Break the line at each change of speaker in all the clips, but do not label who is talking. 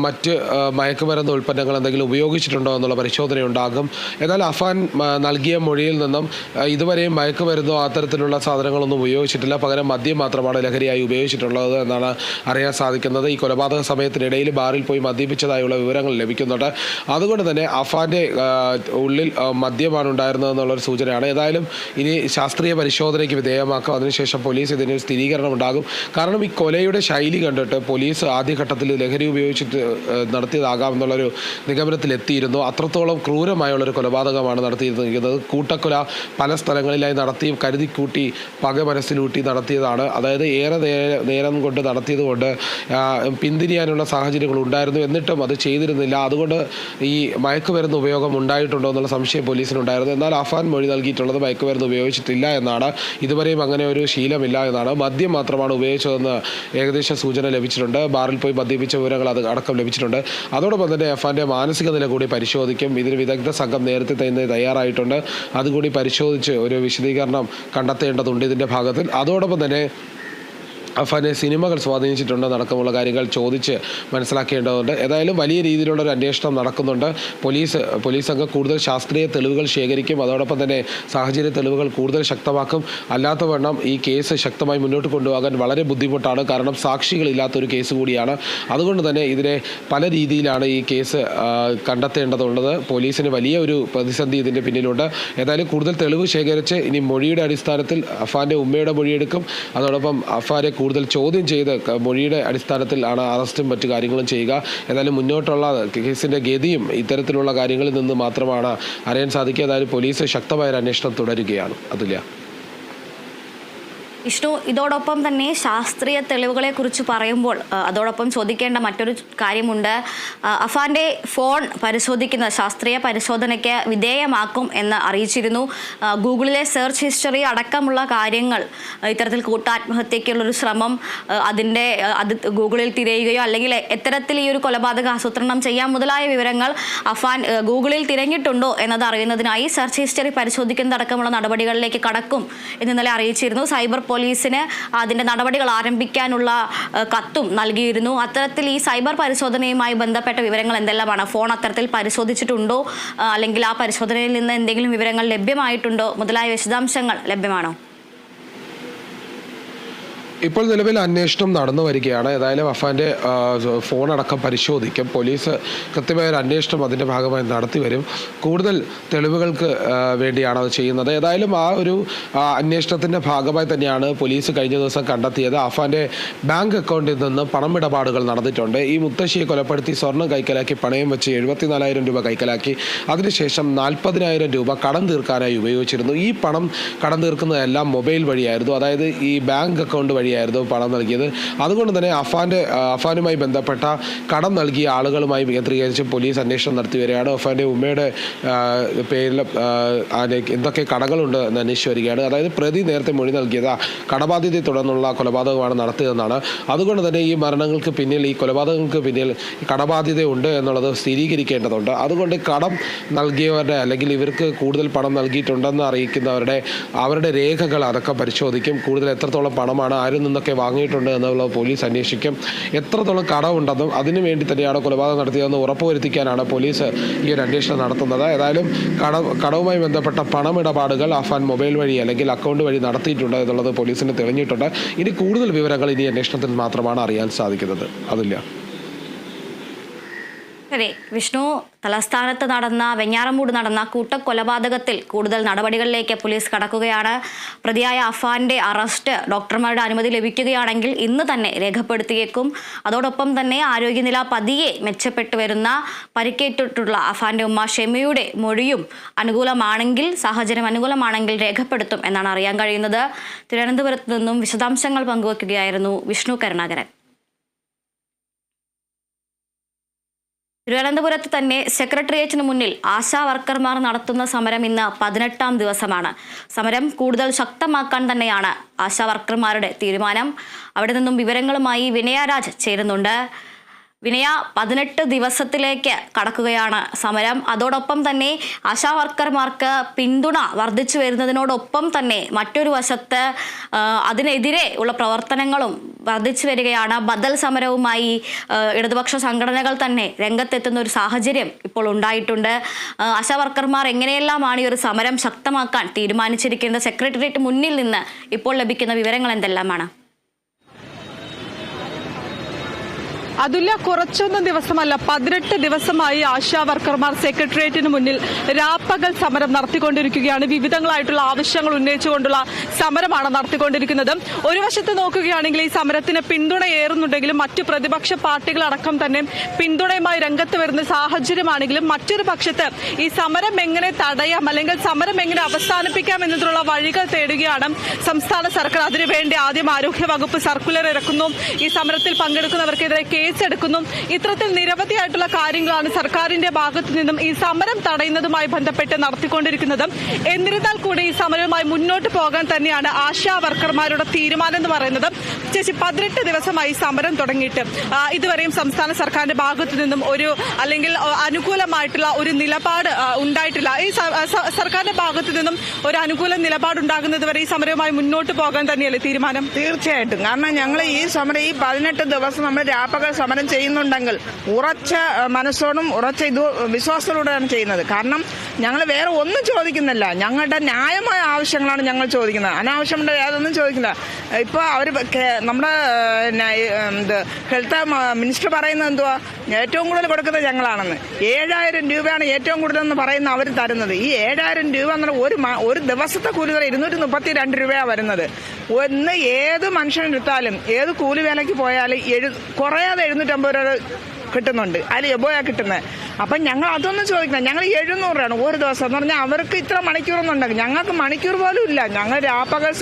മറ്റ് മയക്കുമരുന്ന് ഉൽപ്പന്നങ്ങൾ എന്തെങ്കിലും ഉപയോഗിച്ചിട്ടുണ്ടോ എന്നുള്ള പരിശോധനയുണ്ടാകും. എന്നാൽ അഫാൻ നൽകിയ മൊഴിയിൽ നിന്നും ഇതുവരെയും മയക്കുമരുന്നോ അത്തരത്തിലുള്ള സാധനങ്ങളൊന്നും ഉപയോഗിച്ചിട്ടില്ല. പകരം മദ്യം മാത്രമാണ് ലഹരിയായി ഉപയോഗിച്ചിട്ടുള്ളത് എന്നാണ് അറിയാൻ സാധിക്കുന്നത്. ഈ കൊലപാതക സമയത്തിനിടയിൽ ബാറിൽ പോയി മദ്യപിച്ചതായുള്ള വിവരങ്ങൾ ലഭിക്കുന്നുണ്ട്. അതുകൊണ്ട് തന്നെ അഫാൻ്റെ ഉള്ളിൽ മദ്യമാണ് ഉണ്ടായിരുന്നതെന്നുള്ളൊരു സൂചനയാണ്. ഏതായാലും ഇനി ശാസ്ത്രീയ പരിശോധനയ്ക്ക് വിധേയമാക്കും. അതിനുശേഷം പോലീസ് ഇതിന് സ്ഥിരീകരണം ഉണ്ടാകും. കാരണം ഈ കൊലയുടെ ശൈലി കണ്ടിട്ട് പോലീസ് ആദ്യഘട്ടത്തിൽ ലഹരി ഉപയോഗിച്ച് നടത്തിയതാകാമെന്നുള്ളൊരു നിഗമനത്തിലെത്തിയിരുന്നു. അത്രത്തോളം ക്രൂരമായുള്ളൊരു കൊലപാതകമാണ് നടത്തിയിരിക്കുന്നത്. കൂട്ടക്കൊല പല സ്ഥലങ്ങളിലായി നടത്തി കരുതിക്കൂട്ടി പക മനസ്സിലൂട്ടി നടത്തിയതാണ്. അതായത് ഏറെ നേരം കൊണ്ട് നടത്തിയതുകൊണ്ട് പിന്തിരിയാനുള്ള സാഹചര്യങ്ങൾ ഉണ്ടായിരുന്നു. എന്നിട്ടും അത് ചെയ്തിരുന്നില്ല. അതുകൊണ്ട് ഈ മയക്കുമരുന്ന് ഉപയോഗം ഉണ്ടായിട്ടുണ്ടോ എന്നുള്ള സംശയം പോലീസിനുണ്ടായിരുന്നു. എന്നാൽ അഫാൻ മൊഴി നൽകിയിട്ടുള്ളത് മയക്കുമരുന്ന് ഉപയോഗിച്ചിട്ടില്ല എന്നാണ്. ഇതുവരെയും അങ്ങനെ ഒരു ശീലമില്ല എന്നാണ്. മദ്യം മാത്രമാണ് ഉപയോഗിച്ചതെന്ന് ഏകദേശം സൂചന ലഭിച്ചിട്ടുണ്ട്. ബാറിൽ പോയി മദ്യപിച്ച വിവരങ്ങൾ അടക്കം ലഭിച്ചിട്ടുണ്ട്. അതോടൊപ്പം തന്നെ അഫാൻ്റെ മാനസിക നില കൂടി പരിശോധിക്കും. ഇതിന് വിദഗ്ധ സംഘം നേരത്തെ തന്നെ തയ്യാറായിട്ടുണ്ട്. അതുകൂടി പരിശോധിച്ച് ഒരു വിശദീകരണം കണ്ടെത്തേണ്ടതുണ്ട് ഇതിൻ്റെ ഭാഗത്തിൽ. അതോടൊപ്പം തന്നെ അഫാനെ സിനിമകൾ സ്വാധീനിച്ചിട്ടുണ്ടോ അടക്കമുള്ള കാര്യങ്ങൾ ചോദിച്ച് മനസ്സിലാക്കേണ്ടതുണ്ട്. ഏതായാലും വലിയ രീതിയിലുള്ള ഒരു അന്വേഷണം നടക്കുന്നുണ്ട്. പോലീസ് സംഘം കൂടുതൽ ശാസ്ത്രീയ തെളിവുകൾ ശേഖരിക്കും. അതോടൊപ്പം തന്നെ സാഹചര്യ തെളിവുകൾ കൂടുതൽ ശക്തമാക്കും. അല്ലാത്തവണ്ണം ഈ കേസ് ശക്തമായി മുന്നോട്ട് കൊണ്ടുപോകാൻ വളരെ ബുദ്ധിമുട്ടാണ്. കാരണം സാക്ഷികളില്ലാത്തൊരു കേസ് കൂടിയാണ്. അതുകൊണ്ട് തന്നെ ഇതിനെ പല രീതിയിലാണ് ഈ കേസ് കണ്ടെത്തേണ്ടതുള്ളത്. പോലീസിന് വലിയ ഒരു പ്രതിസന്ധി ഇതിൻ്റെ പിന്നിലുണ്ട്. ഏതായാലും കൂടുതൽ തെളിവ് ശേഖരിച്ച് ഇനി മൊഴിയുടെ അടിസ്ഥാനത്തിൽ അഫാൻ്റെ ഉമ്മയുടെ മൊഴിയെടുക്കും. അതോടൊപ്പം അഫാനെ കൂടുതൽ ചോദ്യം ചെയ്ത് മൊഴിയുടെ അടിസ്ഥാനത്തിൽ ആണ് അറസ്റ്റും മറ്റു കാര്യങ്ങളും ചെയ്യുക. ഏതായാലും മുന്നോട്ടുള്ള കേസിൻ്റെ ഗതിയും ഇത്തരത്തിലുള്ള കാര്യങ്ങളിൽ നിന്ന് മാത്രമാണ് അറിയാൻ സാധിക്കുക. ഏതായാലും പോലീസ് ശക്തമായ അന്വേഷണം തുടരുകയാണ്. അതുല്യ.
വിഷ്ണു, ഇതോടൊപ്പം തന്നെ ശാസ്ത്രീയ തെളിവുകളെ കുറിച്ച് പറയുമ്പോൾ അതോടൊപ്പം ചോദിക്കേണ്ട മറ്റൊരു കാര്യമുണ്ട്. അഫാന്റെ ഫോൺ പരിശോധിക്കുന്ന ശാസ്ത്രീയ പരിശോധനയ്ക്ക് വിധേയമാക്കും എന്ന് അറിയിച്ചിരുന്നു. ഗൂഗിളിലെ സെർച്ച് ഹിസ്റ്ററി അടക്കമുള്ള കാര്യങ്ങൾ ഇത്തരത്തിൽ കൂട്ടാത്മഹത്യക്കുള്ളൊരു ശ്രമം അത് ഗൂഗിളിൽ തിരയുകയോ അല്ലെങ്കിൽ എത്തരത്തിൽ ഈ ഒരു കൊലപാതക ആസൂത്രണം ചെയ്യാൻ മുതലായ വിവരങ്ങൾ അഫാൻ ഗൂഗിളിൽ തിരഞ്ഞിട്ടുണ്ടോ എന്നത് അറിയുന്നതിനായി സെർച്ച് ഹിസ്റ്ററി പരിശോധിക്കുന്നതടക്കമുള്ള നടപടികളിലേക്ക് കടക്കും എന്ന് ഇന്നലെ അറിയിച്ചിരുന്നു. സൈബർ പോലീസിന് അതിൻ്റെ നടപടികൾ ആരംഭിക്കാനുള്ള കത്തും നൽകിയിരുന്നു. അത്തരത്തിൽ ഈ സൈബർ പരിശോധനയുമായി ബന്ധപ്പെട്ട വിവരങ്ങൾ എന്തെല്ലാമാണ്? ഫോൺ അത്തരത്തിൽ പരിശോധിച്ചിട്ടുണ്ടോ, അല്ലെങ്കിൽ ആ പരിശോധനയിൽ നിന്ന് എന്തെങ്കിലും വിവരങ്ങൾ ലഭ്യമായിട്ടുണ്ടോ മുതലായ വിശദാംശങ്ങൾ ലഭ്യമാണോ?
ഇപ്പോൾ നിലവിൽ അന്വേഷണം നടന്നു വരികയാണ്. ഏതായാലും അഫാൻ്റെ ഫോണടക്കം പരിശോധിക്കും. പോലീസ് കൃത്യമായ ഒരു അന്വേഷണം അതിൻ്റെ ഭാഗമായി നടത്തി വരും. കൂടുതൽ തെളിവുകൾക്ക് വേണ്ടിയാണ് അത് ചെയ്യുന്നത്. ഏതായാലും ആ ഒരു അന്വേഷണത്തിൻ്റെ ഭാഗമായി തന്നെയാണ് പോലീസ് കഴിഞ്ഞ ദിവസം കണ്ടെത്തിയത് അഫാൻ്റെ ബാങ്ക് അക്കൗണ്ടിൽ നിന്ന് പണമിടപാടുകൾ നടന്നിട്ടുണ്ട്. ഈ മുത്തശ്ശിയെ കൊലപ്പെടുത്തി സ്വർണ്ണം കൈക്കലാക്കി പണയം വെച്ച് 74,000 രൂപ കൈക്കലാക്കി. അതിനുശേഷം 40,000 രൂപ കടം തീർക്കാനായി ഉപയോഗിച്ചിരുന്നു. ഈ പണം കടം തീർക്കുന്നതെല്ലാം മൊബൈൽ വഴിയായിരുന്നു. അതായത് ഈ ബാങ്ക് അക്കൗണ്ട് വഴിയായിരുന്നു പണം നൽകിയത്. അതുകൊണ്ട് തന്നെ അഫാനുമായി ബന്ധപ്പെട്ട കടം നൽകിയ ആളുകളുമായി കേന്ദ്രീകരിച്ച് പോലീസ് അന്വേഷണം നടത്തി വരികയാണ്. അഫാൻ്റെ ഉമ്മയുടെ പേരിൽ എന്തൊക്കെ കടകളുണ്ട് എന്ന് അന്വേഷിച്ച് വരികയാണ്. അതായത് പ്രതി നേരത്തെ മൊഴി നൽകിയത് കടബാധ്യതയെ തുടർന്നുള്ള കൊലപാതകമാണ് നടത്തിയതെന്നാണ്. അതുകൊണ്ട് തന്നെ ഈ മരണങ്ങൾക്ക് പിന്നിൽ, ഈ കൊലപാതകങ്ങൾക്ക് പിന്നിൽ കടബാധ്യതയുണ്ട് എന്നുള്ളത് സ്ഥിരീകരിക്കേണ്ടതുണ്ട്. അതുകൊണ്ട് കടം നൽകിയവരുടെ അല്ലെങ്കിൽ ഇവർക്ക് കൂടുതൽ പണം നൽകിയിട്ടുണ്ടെന്ന് അറിയിക്കുന്നവരുടെ രേഖകൾ അടക്കം പരിശോധിക്കും. കൂടുതൽ എത്രത്തോളം പണമാണ് ആരിൽ നിന്നൊക്കെ വാങ്ങിയിട്ടുണ്ട് എന്നുള്ളത് പോലീസ് അന്വേഷിക്കും. എത്രത്തോളം കടമുണ്ടെന്നും അതിനു വേണ്ടി തന്നെയാണ് കൊലപാതകം നടത്തിയതെന്ന് ഉറപ്പുവരുത്തിക്കാനാണ് പോലീസ് ഈ ഒരു അന്വേഷണം നടത്തുന്നത്. ഏതായാലും കടവുമായി ബന്ധപ്പെട്ട പണമിടപാടുകൾ അഫാൻ മൊബൈൽ വഴി അല്ലെങ്കിൽ അക്കൗണ്ട് വഴി നടത്തിയിട്ടുണ്ട് എന്നുള്ളത് പോലീസിന് തെളിഞ്ഞിട്ടുണ്ട്. ഇനി കൂടുതൽ വിവരങ്ങൾ ഇനി അന്വേഷണത്തിൽ മാത്രമാണ് അറിയാൻ സാധിക്കുന്നത്. അതില്ല.
അതെ വിഷ്ണു, തലസ്ഥാനത്ത് വെഞ്ഞാറമൂട് നടന്ന കൂട്ടക്കൊലപാതകത്തിൽ കൂടുതൽ നടപടികളിലേക്ക് പോലീസ് കടക്കുകയാണ്. പ്രതിയായ അഫാന്റെ അറസ്റ്റ് ഡോക്ടർമാരുടെ അനുമതി ലഭിക്കുകയാണെങ്കിൽ ഇന്ന് തന്നെ രേഖപ്പെടുത്തിയേക്കും. അതോടൊപ്പം തന്നെ ആരോഗ്യനില പതിയെ മെച്ചപ്പെട്ടു വരുന്ന പരിക്കേറ്റിട്ടുള്ള അഫാന്റെ ഉമ്മ ഷെമിയുടെ മൊഴിയും സാഹചര്യം അനുകൂലമാണെങ്കിൽ രേഖപ്പെടുത്തും എന്നാണ് അറിയാൻ കഴിയുന്നത്. തിരുവനന്തപുരത്ത് നിന്നും വിശദാംശങ്ങൾ പങ്കുവയ്ക്കുകയായിരുന്നു വിഷ്ണു കരുണാകരൻ. തിരുവനന്തപുരത്ത് തന്നെ സെക്രട്ടേറിയറ്റിന് മുന്നിൽ ആശാ വർക്കർമാർ നടത്തുന്ന സമരം ഇന്ന് 18ാം ദിവസമാണ്. സമരം കൂടുതൽ ശക്തമാക്കാൻ തന്നെയാണ് ആശാ വർക്കർമാരുടെ തീരുമാനം. അവിടെ നിന്നും വിവരങ്ങളുമായി വിനയ രാജ് ചേരുന്നുണ്ട്. വിനയ, 18 ദിവസത്തിലേക്ക് കടക്കുകയാണ് സമരം. അതോടൊപ്പം തന്നെ ആശാ വർക്കർമാർക്ക് പിന്തുണ വർദ്ധിച്ചു വരുന്നതിനോടൊപ്പം തന്നെ മറ്റൊരു വശത്ത് അതിനെതിരെ ഉള്ള പ്രവർത്തനങ്ങളും വർദ്ധിച്ചു വരികയാണ്. ബദൽ സമരവുമായി ഇടതുപക്ഷ സംഘടനകൾ തന്നെ രംഗത്തെത്തുന്ന ഒരു സാഹചര്യം ഇപ്പോൾ ഉണ്ടായിട്ടുണ്ട്. ആശാ വർക്കർമാർ എങ്ങനെയെല്ലാമാണ് ഈ ഒരു സമരം ശക്തമാക്കാൻ തീരുമാനിച്ചിരിക്കുന്നത്? സെക്രട്ടേറിയറ്റ് മുന്നിൽ നിന്ന് ഇപ്പോൾ ലഭിക്കുന്ന വിവരങ്ങൾ എന്തെല്ലാമാണ്?
അതുല്യ, കുറച്ചൊന്നും ദിവസമല്ല, 18 ദിവസമായി ആശാ വർക്കർമാർ സെക്രട്ടേറിയറ്റിന് മുന്നിൽ രാപ്പകൽ സമരം നടത്തിക്കൊണ്ടിരിക്കുകയാണ്. വിവിധങ്ങളായിട്ടുള്ള ആവശ്യങ്ങൾ ഉന്നയിച്ചുകൊണ്ടുള്ള സമരമാണ് നടത്തിക്കൊണ്ടിരിക്കുന്നത്. ഒരു വശത്ത് നോക്കുകയാണെങ്കിൽ ഈ സമരത്തിന് പിന്തുണയേറുന്നുണ്ടെങ്കിലും മറ്റു പ്രതിപക്ഷ പാർട്ടികളടക്കം തന്നെ പിന്തുണയുമായി രംഗത്ത് വരുന്ന സാഹചര്യമാണെങ്കിലും മറ്റൊരു പക്ഷത്ത് ഈ സമരം എങ്ങനെ തടയാം അല്ലെങ്കിൽ സമരം എങ്ങനെ അവസാനിപ്പിക്കാം എന്നതിനുള്ള വഴികൾ തേടുകയാണ് സംസ്ഥാന സർക്കാർ. അതിനുവേണ്ടി ആദ്യം ആരോഗ്യ വകുപ്പ് സർക്കുലർ ഇറക്കുന്നു, ഈ സമരത്തിൽ പങ്കെടുക്കുന്നവർക്കെതിരെ കേസെടുക്കുന്നു. ഇത്തരത്തിൽ നിരവധിയായിട്ടുള്ള കാര്യങ്ങളാണ് സർക്കാരിന്റെ ഭാഗത്തു നിന്നും ഈ സമരം തടയുന്നതുമായി ബന്ധപ്പെട്ട് നടത്തിക്കൊണ്ടിരിക്കുന്നത്. എന്നിരുന്നാൽ കൂടി ഈ സമരവുമായി മുന്നോട്ട് പോകാൻ തന്നെയാണ് ആശാ വർക്കർമാരുടെ തീരുമാനം എന്ന് പറയുന്നത്. ചേച്ചി, 18 ദിവസമായി സമരം തുടങ്ങിയിട്ട് ഇതുവരെയും സംസ്ഥാന സർക്കാരിന്റെ ഭാഗത്തു നിന്നും ഒരു അല്ലെങ്കിൽ അനുകൂലമായിട്ടുള്ള ഒരു നിലപാട് ഉണ്ടായിട്ടില്ല. ഈ സർക്കാരിന്റെ ഭാഗത്തു നിന്നും ഒരു അനുകൂല നിലപാടുണ്ടാകുന്നത് വരെ ഈ സമരവുമായി മുന്നോട്ട് പോകാൻ തന്നെയല്ലേ തീരുമാനം?
തീർച്ചയായിട്ടും. കാരണം ഞങ്ങൾ ഈ സമരം ഈ 18 ദിവസം നമ്മൾ രാപ്പകൽ സമരം ചെയ്യുന്നുണ്ടെങ്കിൽ ഉറച്ച മനസ്സോടും ഉറച്ച വിശ്വാസത്തോടെയാണ് ചെയ്യുന്നത്. കാരണം ഞങ്ങൾ വേറെ ഒന്നും ചോദിക്കുന്നില്ല, ഞങ്ങളുടെ ന്യായമായ ആവശ്യങ്ങളാണ് ഞങ്ങൾ ചോദിക്കുന്നത്. അനാവശ്യമുണ്ട് യാതൊന്നും ചോദിക്കില്ല. ഇപ്പോൾ അവർ നമ്മുടെ ഹെൽത്ത് മിനിസ്റ്റർ പറയുന്നത് എന്തുവാ, ഏറ്റവും കൂടുതൽ കൊടുക്കുന്നത് ഞങ്ങളാണെന്ന്. 7000 രൂപയാണ് ഏറ്റവും കൂടുതലെന്ന് പറയുന്നത് അവർ തരുന്നത്. ഈ 7000 രൂപ എന്ന് പറഞ്ഞാൽ ഒരു ദിവസത്തെ കൂലി 232 രൂപയാണ് വരുന്നത്. ഒന്ന് ഏത് മനുഷ്യനെടുത്താലും ഏത് കൂലി വേലയ്ക്ക് പോയാലും കുറയാതെ 750 രൂപ കിട്ടുന്നുണ്ട്, അതിൽ എബോയാ കിട്ടുന്നത്. അപ്പം ഞങ്ങൾ അതൊന്നും ചോദിക്കണം. ഞങ്ങൾ 700 രൂപയാണ് ഒരു ദിവസം എന്ന് പറഞ്ഞാൽ അവർക്ക് ഇത്ര മണിക്കൂറൊന്നുണ്ടെങ്കിൽ ഞങ്ങൾക്ക് മണിക്കൂർ പോലും ഇല്ല. ഞങ്ങൾ രാപ്പകൽ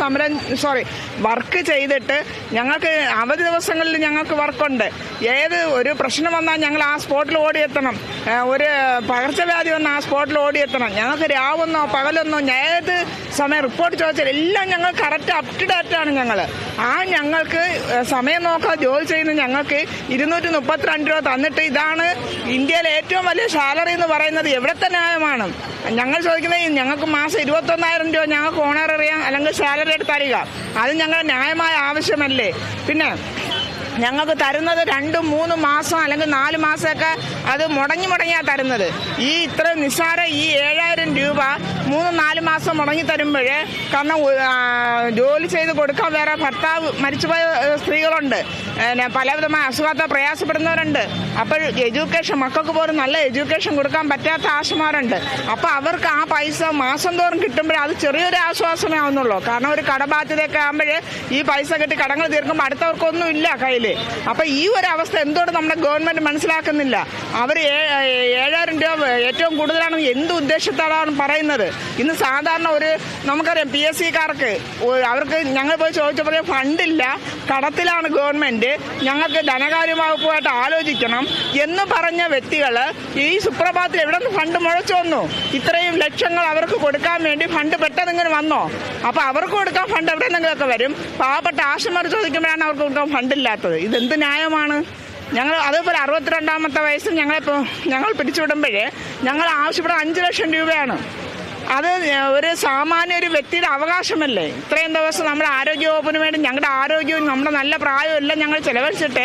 വർക്ക് ചെയ്തിട്ട് ഞങ്ങൾക്ക് അവധി ദിവസങ്ങളിൽ ഞങ്ങൾക്ക് വർക്കുണ്ട്. ഏത് ഒരു പ്രശ്നം വന്നാൽ ഞങ്ങൾ ആ സ്പോട്ടിൽ ഓടിയെത്തണം. ഒരു പകർച്ചവ്യാധി വന്നാൽ ആ സ്പോട്ടിൽ ഓടിയെത്തണം. ഞങ്ങൾക്ക് രാവെന്നോ പകലെന്നോ ഏത് സമയം റിപ്പോർട്ട് ചോദിച്ചാൽ എല്ലാം ഞങ്ങൾ കറക്റ്റ് അപ് ടു ഡേറ്റ് ആണ്. ഞങ്ങൾക്ക് സമയം നോക്കാതെ ജോലി ചെയ്യുന്ന ഞങ്ങൾക്ക് 232 രൂപ തന്നിട്ട് ഇതാണ് ഇന്ത്യയിലെ ഏറ്റവും വലിയ സാലറി എന്ന് പറയുന്നത് എവിടത്തെ ന്യായമാണ്? ഞങ്ങൾ ചോദിക്കുന്നത് ഞങ്ങൾക്ക് മാസം 21,000 രൂപ ഞങ്ങൾക്ക് ഓണററിയാം അല്ലെങ്കിൽ സാലറി ആയിട്ട് തരിക. അത് ഞങ്ങളുടെ ന്യായമായ ആവശ്യമല്ലേ? പിന്നെ ഞങ്ങൾക്ക് തരുന്നത് 2-3 മാസം അല്ലെങ്കിൽ 4 മാസമൊക്കെ അത് മുടങ്ങിയാണ് തരുന്നത്. ഈ ഇത്ര നിസ്സാര ഈ 7000 രൂപ 3-4 മാസം മുടങ്ങി തരുമ്പോൾ, കാരണം ജോലി ചെയ്ത് കൊടുക്കാൻ വേറെ ഭർത്താവ് മരിച്ചുപോയ സ്ത്രീകളുണ്ട്, പലവിധമായ അസുഖത്തെ പ്രയാസപ്പെടുന്നവരുണ്ട്. അപ്പോൾ എഡ്യൂക്കേഷൻ മക്കൾക്ക് പോലും നല്ല എഡ്യൂക്കേഷൻ കൊടുക്കാൻ പറ്റാത്ത ആശമാരുണ്ട്. അപ്പോൾ അവർക്ക് ആ പൈസ മാസം തോറും കിട്ടുമ്പോൾ അത് ചെറിയൊരു ആശ്വാസമേ ആവുന്നുള്ളൂ. കാരണം ഒരു കടബാധ്യതയൊക്കെ ആകുമ്പോൾ ഈ പൈസ കെട്ടി കടങ്ങൾ തീർക്കുമ്പോൾ അടുത്തവർക്കൊന്നും ഇല്ല കയ്യിൽ. അപ്പൊ ഈ ഒരു അവസ്ഥ എന്തുകൊണ്ട് നമ്മുടെ ഗവൺമെന്റ് മനസ്സിലാക്കുന്നില്ല? അവർ 7000 രൂപ ഏറ്റവും കൂടുതലാണെന്ന് എന്ത് ഉദ്ദേശത്തോടാണ് പറയുന്നത്? ഇന്ന് സാധാരണ നമുക്കറിയാം PSC-കാർക്ക് അവർക്ക് ഞങ്ങൾ പോയി ചോദിച്ചപ്പോൾ ഫണ്ടില്ല, കടത്തിലാണ് ഗവൺമെന്റ്, ഞങ്ങൾക്ക് ധനകാര്യ വകുപ്പുമായിട്ട് ആലോചിക്കണം എന്ന് പറഞ്ഞ വ്യക്തികൾ ഈ സുപ്രഭാതത്തിൽ എവിടെ നിന്ന് ഫണ്ട് മുഴച്ചു വന്നു? ഇത്രയും ലക്ഷങ്ങൾ അവർക്ക് കൊടുക്കാൻ വേണ്ടി ഫണ്ട് പെട്ടെന്ന് ഇങ്ങനെ വന്നോ? അപ്പൊ അവർക്ക് കൊടുക്കാൻ ഫണ്ട് എവിടെ നിന്നെങ്കിലൊക്കെ വരും. പാവപ്പെട്ട ആശമാർ ചോദിക്കുമ്പോഴാണ് അവർക്ക് കൊടുക്കാൻ ഫണ്ടില്ലാത്തത്. ഇതെന്ത് ന്യായമാണ്? ഞങ്ങൾ അതേപോലെ 62ാമത്തെ വയസ്സിൽ ഞങ്ങൾ പിരിച്ചുവിടുമ്പോഴേ ഞങ്ങൾ ആവശ്യപ്പെടുന്ന 5 ലക്ഷം രൂപയാണ്. അത് ഒരു സാമാന്യ ഒരു വ്യക്തിയുടെ അവകാശമല്ലേ? ഇത്രയും ദിവസം നമ്മുടെ ആരോഗ്യവകുപ്പിന് വേണ്ടി ഞങ്ങളുടെ ആരോഗ്യവും നമ്മുടെ നല്ല പ്രായവും എല്ലാം ഞങ്ങൾ ചെലവഴിച്ചിട്ട്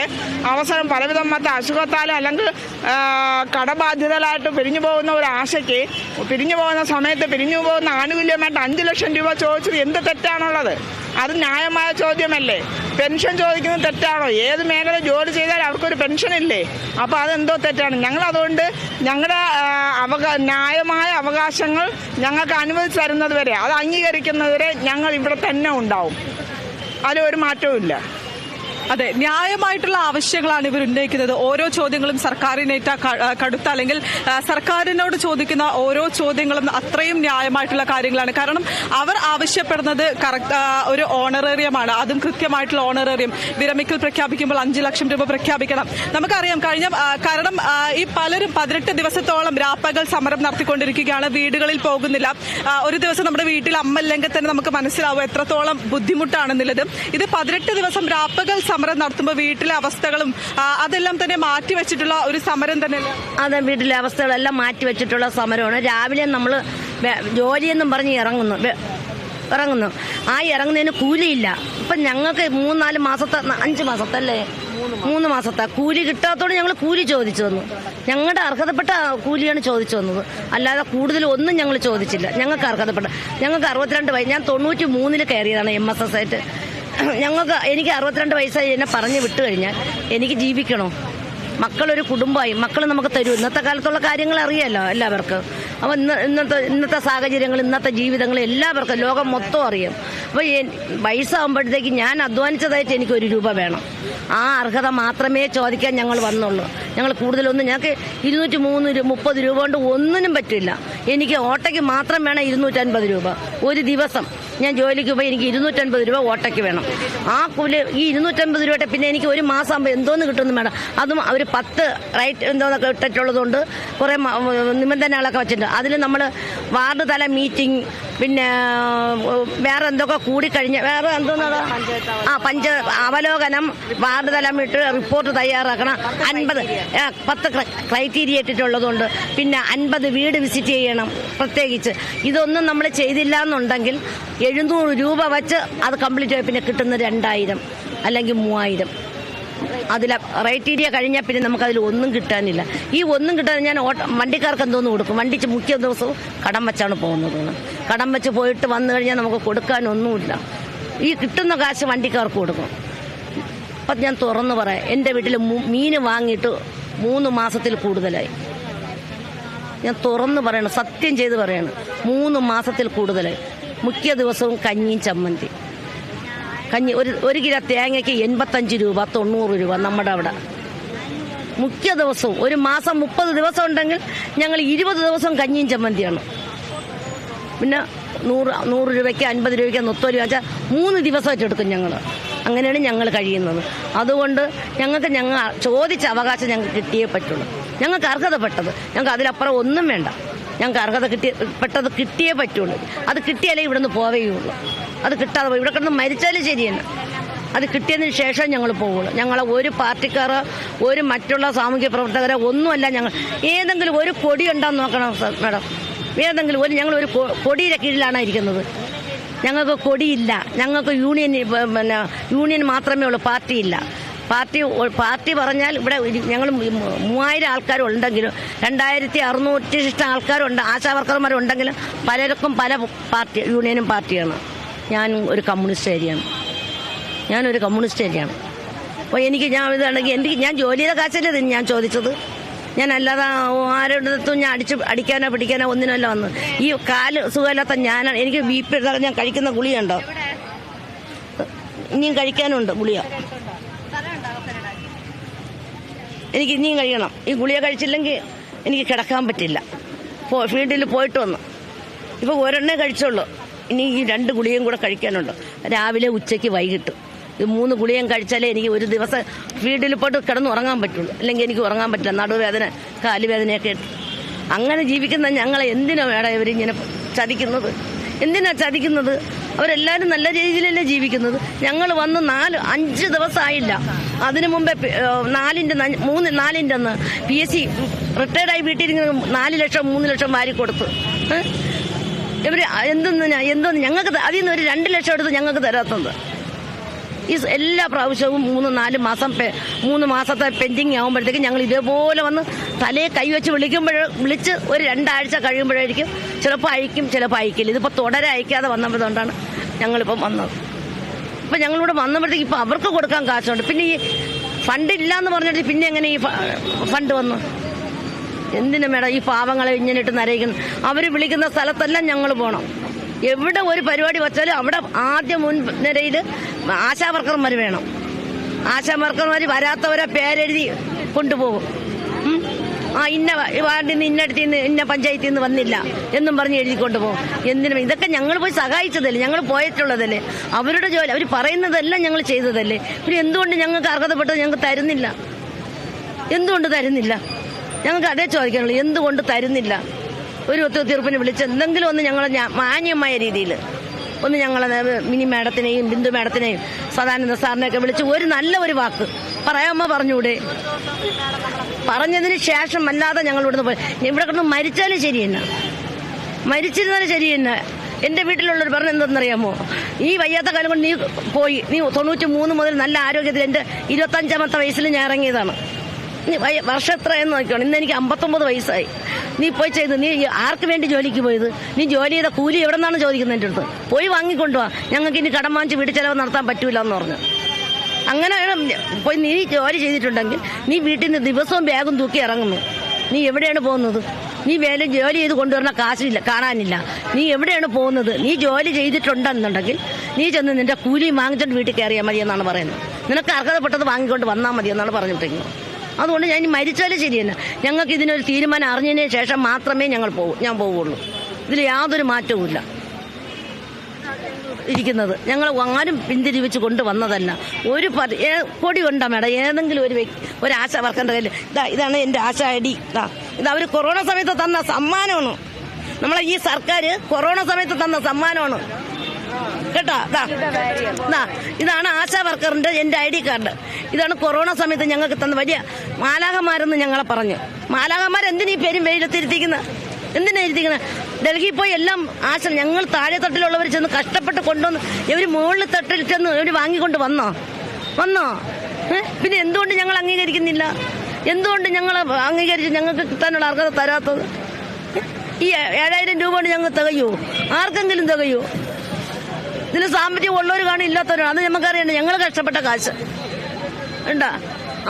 അവസരം പലവിധമത്തെ അസുഖത്താലും അല്ലെങ്കിൽ കടബാധ്യതകളായിട്ട് പിരിഞ്ഞു പോകുന്ന ഒരു ആശയ്ക്ക് പിരിഞ്ഞു പോകുന്ന സമയത്ത് പിരിഞ്ഞു പോകുന്ന ആനുകൂല്യമായിട്ട് 5 ലക്ഷം രൂപ ചോദിച്ചത് എന്ത് തെറ്റാണുള്ളത്? അത് ന്യായമായ ചോദ്യമല്ലേ? പെൻഷൻ ചോദിക്കുന്നത് തെറ്റാണോ? ഏത് മേഖല ജോലി ചെയ്താൽ അവർക്കൊരു പെൻഷൻ ഇല്ലേ? അപ്പോൾ അതെന്തോ തെറ്റാണ്. ഞങ്ങളതുകൊണ്ട് ഞങ്ങളുടെ ന്യായമായ അവകാശങ്ങൾ ഞങ്ങൾക്ക് അനുവദിച്ചു തരുന്നത് വരെ, അത് അംഗീകരിക്കുന്നതുവരെ ഞങ്ങൾ ഇവിടെ തന്നെ ഉണ്ടാവും. അതിലൊരു മാറ്റവും ഇല്ല.
അതെ, ന്യായമായിട്ടുള്ള ആവശ്യങ്ങളാണ് ഇവർ ഉന്നയിക്കുന്നത്. ഓരോ ചോദ്യങ്ങളും സർക്കാരിനേറ്റ കടുത്ത അല്ലെങ്കിൽ സർക്കാരിനോട് ചോദിക്കുന്ന ഓരോ ചോദ്യങ്ങളും അത്രയും ന്യായമായിട്ടുള്ള കാര്യങ്ങളാണ്. കാരണം അവർ ആവശ്യപ്പെടുന്നത് ഒരു ഓണറേറിയമാണ്, അതും കൃത്യമായിട്ടുള്ള ഓണറേറിയം. വിരമിക്കൽ പ്രഖ്യാപിക്കുമ്പോൾ 5 ലക്ഷം രൂപ പ്രഖ്യാപിക്കണം. നമുക്കറിയാം കാരണം ഈ പലരും 18 ദിവസത്തോളം രാപ്പകൽ സമരം നടത്തിക്കൊണ്ടിരിക്കുകയാണ്, വീടുകളിൽ പോകുന്നില്ല. ഒരു ദിവസം നമ്മുടെ വീട്ടിൽ അമ്മല്ലെങ്കിൽ തന്നെ നമുക്ക് മനസ്സിലാവും എത്രത്തോളം ബുദ്ധിമുട്ടാണെന്നുള്ളത്. ഇത് 18 ദിവസം രാപ്പകൽ സമരം സമരം നടത്തുമ്പോൾ വീട്ടിലെ അവസ്ഥകളും അതെല്ലാം തന്നെ മാറ്റിവെച്ചിട്ടുള്ള ഒരു സമരം തന്നെയല്ലേ?
അതെ, വീട്ടിലെ അവസ്ഥകളെല്ലാം മാറ്റിവെച്ചിട്ടുള്ള സമരമാണ്. രാവിലെ നമ്മൾ ജോലിയെന്നും പറഞ്ഞ് ഇറങ്ങുന്നു. ആ ഇറങ്ങുന്നതിന് കൂലിയില്ല. ഇപ്പം ഞങ്ങൾക്ക് 3-4 മാസത്തെ 5 മാസത്തല്ലേ 3 മാസത്തെ കൂലി കിട്ടാത്തതുകൊണ്ട് ഞങ്ങൾ കൂലി ചോദിച്ചു വന്നു. ഞങ്ങളുടെ അർഹതപ്പെട്ട കൂലിയാണ് ചോദിച്ചു വന്നത്, അല്ലാതെ കൂടുതൽ ഒന്നും ഞങ്ങൾ ചോദിച്ചില്ല. ഞങ്ങൾക്ക് അർഹതപ്പെട്ട ഞങ്ങൾക്ക് 62 വയസ്സ്. ഞാൻ 93-ൽ കയറിയതാണ് MSS ആയിട്ട്. എനിക്ക് 62 വയസ്സായി എന്നെ പറഞ്ഞു വിട്ടു കഴിഞ്ഞാൽ എനിക്ക് ജീവിക്കണോ? മക്കളൊരു കുടുംബമായി, മക്കൾ നമുക്ക് തരൂ. ഇന്നത്തെ കാലത്തുള്ള കാര്യങ്ങൾ അറിയാമല്ലോ എല്ലാവർക്കും. അപ്പോൾ ഇന്നത്തെ സാഹചര്യങ്ങൾ, ഇന്നത്തെ ജീവിതങ്ങൾ എല്ലാവർക്കും ലോകം മൊത്തം അറിയാം. അപ്പോൾ വയസ്സാകുമ്പോഴത്തേക്ക് ഞാൻ അധ്വാനിച്ചതായിട്ട് എനിക്ക് 1 രൂപ വേണം. ആ അർഹത മാത്രമേ ചോദിക്കാൻ ഞങ്ങൾ വന്നുള്ളൂ. ഞങ്ങൾ കൂടുതലൊന്നും, ഞങ്ങൾക്ക് 230 രൂപ കൊണ്ട് ഒന്നിനും പറ്റില്ല. എനിക്ക് ഓട്ടയ്ക്ക് മാത്രം വേണം 250 രൂപ ഒരു ദിവസം. ഞാൻ ജോലിക്ക് പോയി എനിക്ക് 250 രൂപ ഓട്ടയ്ക്ക് വേണം. ആ കൂലി ഈ 250 രൂപ പിന്നെ എനിക്ക് ഒരു മാസം ആകുമ്പോൾ എന്തോന്ന് കിട്ടുമെന്ന് വേണം. അതും അവർ 10 റൈറ്റ് എന്തോന്നൊക്കെ ഇട്ടിട്ടുള്ളതുകൊണ്ട് കുറേ നിബന്ധനകളൊക്കെ വെച്ചിട്ടുണ്ട്. അതിൽ നമ്മൾ വാർഡ് തല മീറ്റിംഗ്, പിന്നെ വേറെ എന്തൊക്കെ കൂടിക്കഴിഞ്ഞ വേറെ എന്തോന്നാണ് അവലോകനം, വാർഡ് തലം ഇട്ട് റിപ്പോർട്ട് തയ്യാറാക്കണം. 10 ക്രൈറ്റീരിയ ഇട്ടിട്ടുള്ളതുകൊണ്ട് പിന്നെ 50 വീട് വിസിറ്റ് ചെയ്യണം പ്രത്യേകിച്ച്. ഇതൊന്നും നമ്മൾ ചെയ്തില്ല എന്നുണ്ടെങ്കിൽ 700 രൂപ വെച്ച് അത് കംപ്ലീറ്റ് ആയി പിന്നെ കിട്ടുന്ന 2000 അല്ലെങ്കിൽ 3000. അതിൽ ക്രൈറ്റീരിയ കഴിഞ്ഞാൽ പിന്നെ നമുക്കതിൽ ഒന്നും കിട്ടാനില്ല. ഈ ഒന്നും കിട്ടാതെ ഞാൻ വണ്ടിക്കാർക്ക് എന്തോന്ന് കൊടുക്കും? വണ്ടിച്ച് മുഖ്യ ദിവസവും കടം വെച്ചാണ് പോകുന്നത്. കടം വെച്ച് പോയിട്ട് വന്നു കഴിഞ്ഞാൽ നമുക്ക് കൊടുക്കാനൊന്നുമില്ല. ഈ കിട്ടുന്ന കാശ് വണ്ടിക്കാർക്ക് കൊടുക്കും. അപ്പം ഞാൻ തുറന്നു പറയാം, എൻ്റെ വീട്ടിൽ മീൻ വാങ്ങിയിട്ട് 3 മാസത്തിൽ കൂടുതലായി. ഞാൻ തുറന്നു പറയണം, സത്യം ചെയ്ത് പറയണം, 3 മാസത്തിൽ കൂടുതലായി. മുഖ്യ ദിവസവും കഞ്ഞിയും ചമ്മന്തി. കഞ്ഞി ഒരു കിലോ തേങ്ങയ്ക്ക് 85 രൂപ 90 രൂപ നമ്മുടെ അവിടെ. മുഖ്യ ദിവസവും ഒരു മാസം 30 ദിവസം ഉണ്ടെങ്കിൽ ഞങ്ങൾ 20 ദിവസം കഞ്ഞിയും ചമ്മന്തിയാണ്. പിന്നെ 100 രൂപയ്ക്ക് 50 രൂപയ്ക്ക് 30 രൂപ വെച്ചാൽ 3 ദിവസമായിട്ട് എടുക്കും ഞങ്ങൾ. അങ്ങനെയാണ് ഞങ്ങൾ കഴിയുന്നത്. അതുകൊണ്ട് ഞങ്ങൾ ചോദിച്ച അവകാശം ഞങ്ങൾക്ക് കിട്ടിയേ പറ്റുള്ളൂ. ഞങ്ങൾക്ക് അർഹതപ്പെട്ടത്, ഞങ്ങൾക്ക് അതിലപ്പുറം ഒന്നും വേണ്ട. ഞങ്ങൾക്ക് അർഹത പെട്ടത് കിട്ടിയേ പറ്റുള്ളൂ. അത് കിട്ടിയാലേ ഇവിടുന്ന് പോവുകയുള്ളൂ. അത് കിട്ടാതെ പോയി ഇവിടെ കിടന്ന് മരിച്ചാലും ശരിയല്ല. അത് കിട്ടിയതിന് ശേഷം ഞങ്ങൾ പോവുള്ളൂ. ഞങ്ങളെ ഒരു പാർട്ടിക്കാരോ ഒരു മറ്റുള്ള സാമൂഹ്യ പ്രവർത്തകരോ ഒന്നുമല്ല. ഞങ്ങൾ ഏതെങ്കിലും ഒരു കൊടി ഉണ്ടാന്ന് നോക്കണം മാഡം. ഏതെങ്കിലും ഞങ്ങൾ ഒരു കൊടിയുടെ കീഴിലാണ് ഇരിക്കുന്നത്. ഞങ്ങൾക്ക് കൊടിയില്ല. ഞങ്ങൾക്ക് യൂണിയൻ മാത്രമേ ഉള്ളൂ, പാർട്ടിയില്ല. പാർട്ടി പറഞ്ഞാൽ ഇവിടെ ഞങ്ങൾ 3000 ആൾക്കാരുണ്ടെങ്കിലും 2600 ആൾക്കാരുണ്ട്, ആശാവർക്കർമാരുണ്ടെങ്കിലും പലർക്കും പല യൂണിയനും പാർട്ടിയാണ്. ഞാൻ ഒരു കമ്മ്യൂണിസ്റ്റ് ഏരിയയാണ്. അപ്പോൾ ഞാൻ ജോലി ചെയ്ത കാശല്ലേ ഞാൻ ചോദിച്ചത്. ഞാൻ അല്ലാതെ ആരോടത്തും ഞാൻ അടിക്കാനോ പിടിക്കാനോ ഒന്നിനല്ല വന്ന്. ഈ കാല് സുഖമില്ലാത്ത ഞാനാണ്. എനിക്ക് BP ഞാൻ കഴിക്കുന്ന ഗുളിയുണ്ടോ? ഇനിയും കഴിക്കാനുണ്ട് ഗുളിക. എനിക്ക് ഇനിയും കഴിയണം. ഈ ഗുളിക കഴിച്ചില്ലെങ്കിൽ എനിക്ക് കിടക്കാൻ പറ്റില്ല. ഫീൽഡിൽ പോയിട്ട് വന്നു. ഇപ്പോൾ ഒരെണ്ണേ കഴിച്ചുള്ളൂ. ഇനി ഈ 2 ഗുളികയും കൂടെ കഴിക്കാനുണ്ട്. രാവിലെ, ഉച്ചയ്ക്ക്, വൈകിട്ട്. ഈ 3 ഗുളികയും കഴിച്ചാലേ എനിക്ക് ഒരു ദിവസം ഫീൽഡിൽ പോയിട്ട് കിടന്ന് ഉറങ്ങാൻ പറ്റുള്ളൂ. അല്ലെങ്കിൽ എനിക്ക് ഉറങ്ങാൻ പറ്റില്ല. നടുവേദന, കാലുവേദനയൊക്കെ. അങ്ങനെ ജീവിക്കുന്ന ഞങ്ങളെ എന്തിനാ വേണം ഇവരിങ്ങനെ ചതിക്കുന്നത്? എന്തിനാ ചതിക്കുന്നത്? അവരെല്ലാവരും നല്ല രീതിയിലല്ലേ ജീവിക്കുന്നത്. ഞങ്ങൾ വന്ന് 4-5 ദിവസമായില്ല. അതിനു മുമ്പേ 4ൻ്റെ അന്ന് PSC റിട്ടയർഡായി വീട്ടിലിരിക്കുന്ന 4 ലക്ഷം 3 ലക്ഷം വാരി കൊടുത്തു. ഇവർ എന്തോന്ന് ഞങ്ങൾക്ക് അതിൽ നിന്ന് ഒരു 2 ലക്ഷം എടുത്ത് ഞങ്ങൾക്ക് തരാത്തത്. ഈ എല്ലാ പ്രാവശ്യവും 3 മാസത്തെ പെൻഡിങ് ആകുമ്പോഴത്തേക്കും ഞങ്ങൾ ഇതേപോലെ വന്ന് തലയെ കൈവച്ച് വിളിച്ച് ഒരു 2 ആഴ്ച കഴിയുമ്പോഴായിരിക്കും ചിലപ്പോൾ അയക്കും, ചിലപ്പോൾ അയക്കില്ല. ഇതിപ്പോൾ തുടരെ അയക്കാതെ വന്നതുകൊണ്ടാണ് ഞങ്ങളിപ്പം വന്നത്. ഇപ്പം ഞങ്ങളിവിടെ വന്നപ്പോഴത്തേക്ക് ഇപ്പം അവർക്ക് കൊടുക്കാൻ കാശുണ്ട്. പിന്നെ ഈ ഫണ്ട് ഇല്ല എന്ന് പറഞ്ഞിട്ട് പിന്നെ എങ്ങനെ ഈ ഫണ്ട് വന്നു? എന്തിനു മേഡം ഈ പാവങ്ങളെ ഇങ്ങനെ ഇട്ട് നരയിക്കുന്നു? അവർ വിളിക്കുന്ന സ്ഥലത്തെല്ലാം ഞങ്ങൾ പോകണം. എവിടെ ഒരു പരിപാടി വെച്ചാലും അവിടെ ആദ്യം മുൻനിരയിൽ ആശാവർക്കർമാർ വേണം. ആശാവർക്കർമാർ വരാത്തവരെ പേരെഴുതി കൊണ്ടുപോകും. ഇന്ന വാർഡിൽ നിന്ന് ഇന്നടത്തിൽ നിന്ന് ഇന്ന പഞ്ചായത്തിൽ നിന്ന് വന്നില്ല എന്നും പറഞ്ഞ് എഴുതിക്കൊണ്ട് പോകും. എന്തിനും ഇതൊക്കെ ഞങ്ങൾ പോയി സഹായിച്ചതല്ലേ, ഞങ്ങൾ പോയിട്ടുള്ളതല്ലേ, അവരുടെ ജോലി അവർ പറയുന്നതെല്ലാം ഞങ്ങൾ ചെയ്തതല്ലേ. പിന്നെ എന്തുകൊണ്ട് ഞങ്ങൾക്ക് അർഹതപ്പെട്ടത് ഞങ്ങൾക്ക് തരുന്നില്ല? എന്തുകൊണ്ട് തരുന്നില്ല? ഞങ്ങൾക്ക് അതേ ചോദിക്കാനുള്ളൂ. എന്തുകൊണ്ട് തരുന്നില്ല? ഒരു ഒത്തുതീർപ്പിന് വിളിച്ച് എന്തെങ്കിലും ഒന്ന് ഞങ്ങൾ മാന്യമായ രീതിയിൽ ഒന്ന് ഞങ്ങളെ മിനി മാഡത്തിനെയും ബിന്ദു മാഡത്തിനെയും സദാനന്ദ സാറിനെയൊക്കെ വിളിച്ച് ഒരു നല്ല ഒരു വാക്ക് പറയാമ്മ പറഞ്ഞൂടെ? പറഞ്ഞതിന് ശേഷം അല്ലാതെ ഞങ്ങൾ ഇവിടുന്ന് പോയി. ഇവിടെ കിടന്ന് മരിച്ചാലും ശരി തന്നെ, മരിച്ചിരുന്നാലും ശരി തന്നെ. എൻ്റെ വീട്ടിലുള്ളവർ പറഞ്ഞ എന്തെന്നറിയാമോ? ഈ വയ്യാത്ത കാലം കൊണ്ട് നീ പോയി, നീ 93 മുതൽ നല്ല ആരോഗ്യത്തിൽ, എൻ്റെ 25ാമത്തെ വയസ്സിൽ ഞാൻ ഇറങ്ങിയതാണ്. നീ വർഷം എത്രയെന്ന് നോക്കിയാണ്. ഇന്ന് എനിക്ക് 59 വയസ്സായി. നീ പോയി ചെയ്ത്, നീ ആർക്ക് വേണ്ടി ജോലിക്ക് പോയത്? നീ ജോലി ചെയ്ത കൂലി എവിടെ നിന്നാണ് ചോദിക്കുന്നത്? എൻ്റെ അടുത്ത് പോയി വാങ്ങിക്കൊണ്ടുപോവാ, ഞങ്ങൾക്ക് ഇനി കടം വാങ്ങിച്ച് വീട് ചെലവ് നടത്താൻ പറ്റൂല എന്ന് പറഞ്ഞു. അങ്ങനെ പോയി നീ ജോലി ചെയ്തിട്ടുണ്ടെങ്കിൽ നീ വീട്ടിൽ നിന്ന് ദിവസവും ബാഗും തൂക്കി ഇറങ്ങുന്നു. നീ എവിടെയാണ് പോകുന്നത്? നീ ജോലി ചെയ്ത് കൊണ്ടുവരുന്ന കാശില്ല, കാണാനില്ല. നീ എവിടെയാണ് പോകുന്നത്? നീ ജോലി ചെയ്തിട്ടുണ്ടെന്നുണ്ടെങ്കിൽ നീ ചെന്ന് നിന്റെ കൂലി വാങ്ങിച്ചിട്ട് വീട്ടിൽ കയറിയാൽ മതി എന്നാണ് പറയുന്നത്. നിനക്ക് അർഹതപ്പെട്ടത് വാങ്ങിക്കൊണ്ട് വന്നാൽ മതി എന്നാണ് പറഞ്ഞിട്ടിരിക്കുന്നത്. അതുകൊണ്ട് ഞാൻ മരിച്ചാലും ശരി തന്നെ, ഞങ്ങൾക്ക് ഇതിനൊരു തീരുമാനം അറിഞ്ഞതിന് ശേഷം മാത്രമേ ഞാൻ പോവുള്ളൂ. ഇതിൽ യാതൊരു മാറ്റവും ഇല്ല ഇരിക്കുന്നത്. ഞങ്ങൾ ആരും പിന്തിരിവിച്ച് കൊണ്ടുവന്നതല്ല. ഒരു പൊടി കൊണ്ടാ മേഡം ഏതെങ്കിലും ഒരു ആശാ വർക്കറിന്റെ കയ്യിൽ ഇതാണ് എൻ്റെ ആശാ ഐഡി, ഇത് അവർ കൊറോണ സമയത്ത് തന്ന സമ്മാനമാണ്. നമ്മളെ ഈ സർക്കാർ കൊറോണ സമയത്ത് തന്ന സമ്മാനമാണ് കേട്ടോ. ഇതാണ് ആശാ വർക്കറിന്റെ എൻ്റെ ID കാർഡ്. ഇതാണ് കൊറോണ സമയത്ത് ഞങ്ങൾക്ക് തന്ന വലിയ മാലാഖമാരെന്ന് ഞങ്ങളെ പറഞ്ഞു. മാലാഖമാർ എന്തിനീ പേരും വെയിലത്തിരുത്തിക്കുന്നത്? എന്തിനാ ഇരുത്തിക്കുന്നത്? ഡൽഹിയിൽ പോയി എല്ലാം ഞങ്ങൾ താഴെ തട്ടിലുള്ളവർ ചെന്ന് കഷ്ടപ്പെട്ട് കൊണ്ടുവന്ന് ഇവർ മുകളിൽ തട്ടിൽ ചെന്ന് ഇവർ വാങ്ങിക്കൊണ്ട് വന്നോ? പിന്നെ എന്തുകൊണ്ട് ഞങ്ങൾ അംഗീകരിക്കുന്നില്ല? എന്തുകൊണ്ട് ഞങ്ങൾ അംഗീകരിച്ച് ഞങ്ങൾക്ക് കിട്ടാനുള്ള അർഹത തരാത്തത്? ഈ 7000 രൂപ കൊണ്ട് ഞങ്ങൾ തികയോ? ആർക്കെങ്കിലും തികയോ? ഇതിന് സാമ്പത്തികം ഉള്ളവർ കാണും, ഇല്ലാത്തവരും. അത് നമുക്കറിയണം. ഞങ്ങൾ കഷ്ടപ്പെട്ട കാശ് ഉണ്ടാ,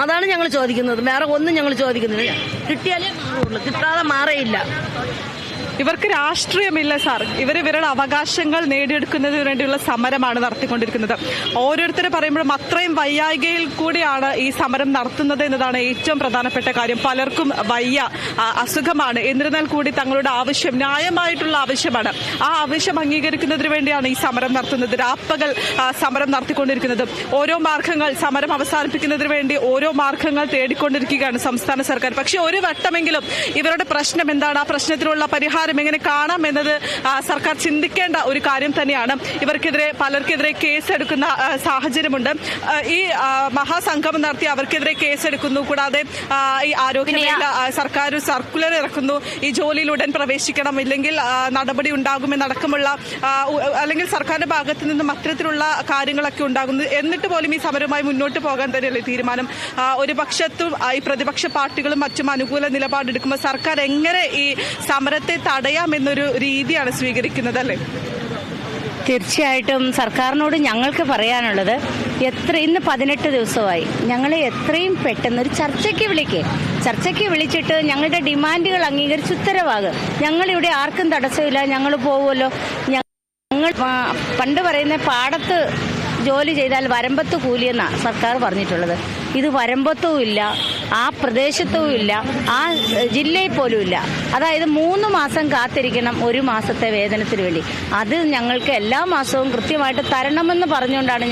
അതാണ് ഞങ്ങൾ ചോദിക്കുന്നത്. വേറെ ഒന്നും ഞങ്ങൾ ചോദിക്കുന്നില്ല. കിട്ടിയാലേ മാറുള്ളൂ, കിട്ടാതെ മാറേയില്ല.
ഇവർക്ക് രാഷ്ട്രീയമില്ല സാർ. ഇവരുടെ അവകാശങ്ങൾ നേടിയെടുക്കുന്നതിന് വേണ്ടിയുള്ള സമരമാണ് നടത്തിക്കൊണ്ടിരിക്കുന്നത്. ഓരോരുത്തർ പറയുമ്പോഴും അത്രയും വയ്യായികയിൽ കൂടിയാണ് ഈ സമരം നടത്തുന്നത് എന്നതാണ് ഏറ്റവും പ്രധാനപ്പെട്ട കാര്യം. പലർക്കും വയ്യ, അസുഖമാണ്. എന്നിരുന്നാൽ കൂടി തങ്ങളുടെ ആവശ്യം ന്യായമായിട്ടുള്ള ആവശ്യമാണ്. ആ ആവശ്യം അംഗീകരിക്കുന്നതിന് വേണ്ടിയാണ് ഈ സമരം നടത്തുന്നത്. രാപ്പകൽ സമരം നടത്തിക്കൊണ്ടിരിക്കുന്നത്. ഓരോ മാർഗങ്ങൾ, സമരം അവസാനിപ്പിക്കുന്നതിന് വേണ്ടി ഓരോ മാർഗങ്ങൾ തേടിക്കൊണ്ടിരിക്കുകയാണ് സംസ്ഥാന സർക്കാർ. പക്ഷെ ഒരു വട്ടമെങ്കിലും ഇവരുടെ പ്രശ്നം എന്താണ്, ആ പ്രശ്നത്തിനുള്ള പരിഹാരം എങ്ങനെ കാണാം എന്നത് സർക്കാർ ചിന്തിക്കേണ്ട ഒരു കാര്യം തന്നെയാണ്. ഇവർക്കെതിരെ പലർക്കെതിരെ കേസെടുക്കുന്ന സാഹചര്യമുണ്ട്. ഈ മഹാസംഗമം നടത്തി അവർക്കെതിരെ കേസെടുക്കുന്നു. കൂടാതെ ഈ ആരോഗ്യമേഖല സർക്കാർ സർക്കുലർ ഇറക്കുന്നു, ഈ ജോലിയിൽ ഉടൻ പ്രവേശിക്കണം, ഇല്ലെങ്കിൽ നടപടി ഉണ്ടാകുമെന്നടക്കമുള്ള, അല്ലെങ്കിൽ സർക്കാരിന്റെ ഭാഗത്തു നിന്നും അത്തരത്തിലുള്ള കാര്യങ്ങളൊക്കെ ഉണ്ടാകുന്നു. എന്നിട്ട് പോലും ഈ സമരവുമായി മുന്നോട്ട് പോകാൻ തന്നെയല്ലേ തീരുമാനം. ഒരു പക്ഷത്തും ഈ പ്രതിപക്ഷ പാർട്ടികളും മറ്റും അനുകൂല നിലപാടെടുക്കുമ്പോൾ സർക്കാർ എങ്ങനെ ഈ സമരത്തെ തടയാമെന്നൊരു രീതിയാണ് സ്വീകരിക്കുന്നത് അല്ലേ?
തീർച്ചയായിട്ടും സർക്കാരിനോട് ഞങ്ങൾക്ക് പറയാനുള്ളത്, ഇന്ന് 18 ദിവസമായി, ഞങ്ങളെ എത്രയും പെട്ടെന്ന് ഒരു ചർച്ചയ്ക്ക് വിളിച്ചിട്ട് ഞങ്ങളുടെ ഡിമാൻഡുകൾ അംഗീകരിച്ച് ഉത്തരവാകും. ഞങ്ങളിവിടെ ആർക്കും തടസ്സമില്ല, ഞങ്ങൾ പോവുമല്ലോ. ഞങ്ങൾ പണ്ട് പറയുന്ന പാടത്ത് ജോലി ചെയ്താൽ വരമ്പത്ത് കൂലിയെന്നാണ് സർക്കാർ പറഞ്ഞിട്ടുള്ളത്. ഇത് വരമ്പത്തും ഇല്ല, ആ പ്രദേശത്തും ഇല്ല, ആ ജില്ലയിൽ പോലും ഇല്ല. അതായത് 3 മാസം കാത്തിരിക്കണം 1 മാസത്തെ വേതനത്തിന് വേണ്ടി. അത് ഞങ്ങൾക്ക് എല്ലാ മാസവും കൃത്യമായിട്ട് തരണമെന്ന് പറഞ്ഞുകൊണ്ടാണ്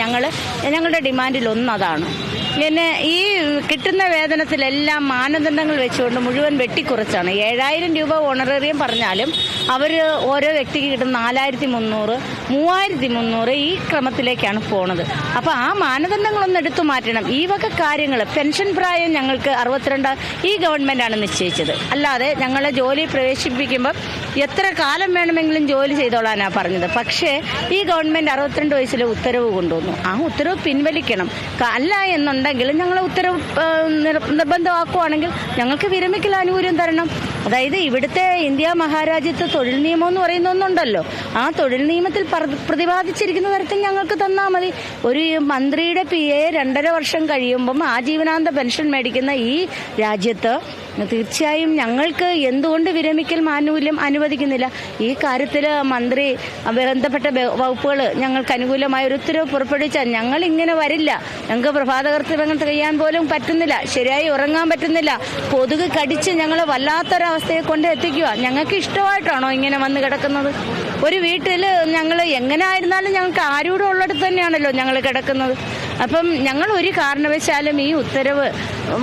ഞങ്ങളുടെ ഡിമാൻഡിൽ ഒന്നതാണ്. പിന്നെ ഈ കിട്ടുന്ന വേതനത്തിലെല്ലാം മാനദണ്ഡങ്ങൾ വെച്ചുകൊണ്ട് മുഴുവൻ വെട്ടിക്കുറച്ചാണ്. 7000 രൂപ ഓണറേറിയം പറഞ്ഞാലും അവർ ഓരോ വ്യക്തിക്ക് കിട്ടുന്ന 4300, 3300 ഈ ക്രമത്തിലേക്കാണ് പോണത്. അപ്പോൾ ആ മാനദണ്ഡങ്ങളൊന്നും എടുത്തു മാറ്റണം. ഈ വക കാര്യങ്ങൾ, പെൻഷൻ പ്രായം ഞങ്ങൾക്ക് 62 ഈ ഗവൺമെൻറ്റാണ് നിശ്ചയിച്ചത്. അല്ലാതെ ഞങ്ങളെ ജോലി പ്രവേശിപ്പിക്കുമ്പോൾ എത്ര കാലം വേണമെങ്കിലും ജോലി ചെയ്തോളാനാണ് പറഞ്ഞത്. പക്ഷേ ഈ ഗവൺമെൻറ് 62 വയസ്സിലെ ഉത്തരവ് കൊണ്ടുവന്നു. ആ ഉത്തരവ് പിൻവലിക്കണം. അല്ല എന്നുണ്ടെങ്കിൽ ഞങ്ങളെ ഉത്തരവ് നിർബന്ധമാക്കുവാണെങ്കിൽ ഞങ്ങൾക്ക് വിരമിക്കൽ ആനുകൂല്യം തരണം. അതായത് ഇവിടുത്തെ ഇന്ത്യ മഹാരാജ്യത്ത് തൊഴിൽ നിയമം എന്ന് പറയുന്ന ഒന്നുണ്ടല്ലോ, ആ തൊഴിൽ നിയമത്തിൽ പ്രതിപാദിച്ചിരിക്കുന്ന തരത്തിൽ ഞങ്ങൾക്ക് തന്നാൽ മതി. ഒരു മന്ത്രിയുടെ PA 2.5 വർഷം കഴിയുമ്പം ആജീവനാന്ത പെൻഷൻ മേടിക്കുന്ന ഈ രാജ്യത്ത് തീർച്ചയായും ഞങ്ങൾക്ക് എന്തുകൊണ്ട് വിരമിക്കൽ ആനുകൂല്യം അനുവദിക്കുന്നില്ല? ഈ കാര്യത്തിൽ മന്ത്രി ബന്ധപ്പെട്ട വകുപ്പുകൾ ഞങ്ങൾക്ക് അനുകൂലമായ ഒരു ഉത്തരവ് പുറപ്പെടുവിച്ചാൽ ഞങ്ങൾ ഇങ്ങനെ വരില്ല. ഞങ്ങൾക്ക് പ്രഭാത കർത്തവ്യങ്ങൾ ചെയ്യാൻ പോലും പറ്റുന്നില്ല, ശരിയായി ഉറങ്ങാൻ പറ്റുന്നില്ല. കൊതുക് കടിച്ച് ഞങ്ങൾ വല്ലാത്തൊരവസ്ഥയെ കൊണ്ട് എത്തിക്കുക. ഞങ്ങൾക്ക് ഇഷ്ടമായിട്ടാണോ ഇങ്ങനെ വന്ന് കിടക്കുന്നത്? ഒരു വീട്ടിൽ ഞങ്ങൾ എങ്ങനെ ആയിരുന്നാലും ഞങ്ങൾക്ക് ആരൂടെ ഉള്ളിടത്ത് തന്നെയാണല്ലോ ഞങ്ങൾ കിടക്കുന്നത്. അപ്പം ഞങ്ങൾ ഒരു കാരണവശാലും ഈ ഉത്തരവ്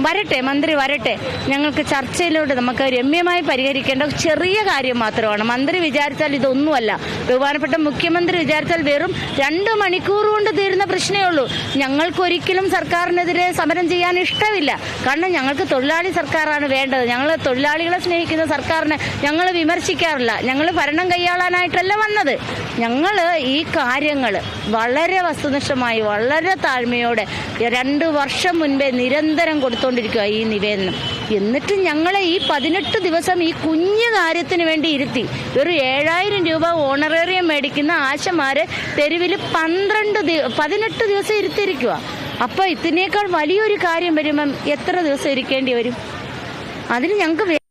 വരട്ടെ, മന്ത്രി വരട്ടെ. ഞങ്ങൾക്ക് ചർച്ചയിലൂടെ നമുക്ക് രമ്യമായി പരിഹരിക്കേണ്ട ചെറിയ കാര്യം മാത്രമാണ്. മന്ത്രി വിചാരിച്ചാൽ ഇതൊന്നുമല്ല. ബഹുമാനപ്പെട്ട മുഖ്യമന്ത്രി വിചാരിച്ചാൽ വെറും 2 മണിക്കൂർ കൊണ്ട് തീരുന്ന പ്രശ്നമേ ഉള്ളൂ. ഞങ്ങൾക്കൊരിക്കലും സർക്കാരിനെതിരെ സമരം ചെയ്യാൻ ഇഷ്ടമില്ല. കാരണം ഞങ്ങൾക്ക് തൊഴിലാളി സർക്കാരാണ് വേണ്ടത്. ഞങ്ങൾ തൊഴിലാളികളെ സ്നേഹിക്കുന്ന സർക്കാരിനെ ഞങ്ങൾ വിമർശിക്കാറില്ല. ഞങ്ങൾ ഭരണം കൈയാളാനായിട്ടല്ല വന്നത്. ഞങ്ങൾ ഈ കാര്യങ്ങൾ വളരെ വസ്തുനിഷ്ഠമായി വളരെ താഴ്മയോടെ 2 വർഷം മുൻപേ നിരന്തരം കൊടുത്തുകൊണ്ടിരിക്കുക ഈ നിവേദനം. എന്നിട്ട് ഞങ്ങളെ ഈ 18 ദിവസം ഈ കുഞ്ഞു കാര്യത്തിന് വേണ്ടി ഇരുത്തി ഒരു 7000 രൂപ ഓണറേറിയം മേടിക്കുന്ന ആശമാരെ തെരുവിൽ 18 ദിവസം ഇരുത്തിയിരിക്കുക. അപ്പൊ ഇതിനേക്കാൾ വലിയൊരു കാര്യം വരുമ്പം എത്ര ദിവസം ഇരിക്കേണ്ടി വരും? അതിന് ഞങ്ങൾക്ക്